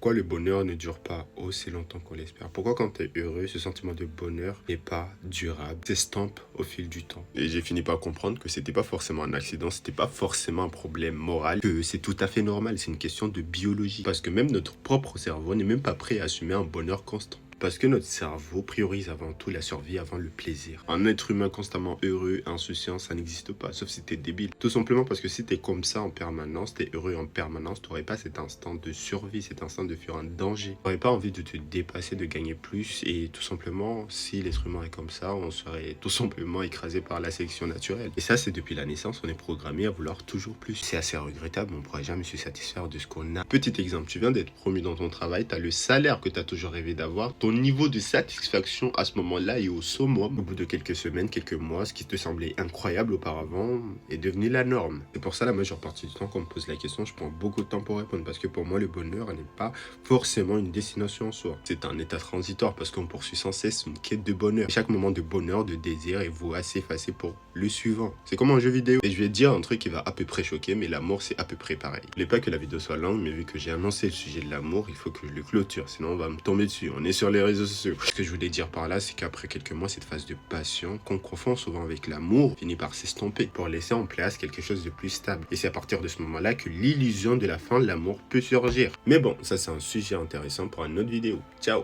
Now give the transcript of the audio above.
Pourquoi le bonheur ne dure pas aussi longtemps qu'on l'espère? Pourquoi quand tu es heureux, ce sentiment de bonheur n'est pas durable, s'estompe au fil du temps? Et j'ai fini par comprendre que c'était pas forcément un accident, c'était pas forcément un problème moral, que c'est tout à fait normal, c'est une question de biologie. Parce que même notre propre cerveau n'est même pas prêt à assumer un bonheur constant. Parce que notre cerveau priorise avant tout la survie avant le plaisir. Un être humain constamment heureux, insouciant, ça n'existe pas, sauf si t'es débile. Tout simplement parce que si t'es comme ça en permanence, t'es heureux en permanence, t'aurais pas cet instant de survie, cet instant de fuir un danger. T'aurais pas envie de te dépasser, de gagner plus, et tout simplement, si l'être humain est comme ça, on serait tout simplement écrasé par la sélection naturelle. Et ça, c'est depuis la naissance, on est programmé à vouloir toujours plus. C'est assez regrettable, mais on pourrait jamais se satisfaire de ce qu'on a. Petit exemple, tu viens d'être promu dans ton travail, t'as le salaire que t'as toujours rêvé d'avoir, ton niveau de satisfaction à ce moment-là est au summum. Au bout de quelques semaines, quelques mois, ce qui te semblait incroyable auparavant est devenu la norme. C'est pour ça la majeure partie du temps qu'on me pose la question, je prends beaucoup de temps pour répondre parce que pour moi le bonheur n'est pas forcément une destination en soi. C'est un état transitoire parce qu'on poursuit sans cesse une quête de bonheur. Et chaque moment de bonheur, de désir est voué à s'effacer pour le suivant. C'est comme un jeu vidéo. Et je vais te dire un truc qui va à peu près choquer, mais l'amour c'est à peu près pareil. Je voulais pas que la vidéo soit longue, mais vu que j'ai annoncé le sujet de l'amour, il faut que je le clôture, sinon on va me tomber dessus. On est sur les réseaux sociaux. Ce que je voulais dire par là, c'est qu'après quelques mois, cette phase de passion, qu'on confond souvent avec l'amour, finit par s'estomper pour laisser en place quelque chose de plus stable. Et c'est à partir de ce moment-là que l'illusion de la fin de l'amour peut surgir. Mais bon, ça c'est un sujet intéressant pour une autre vidéo. Ciao!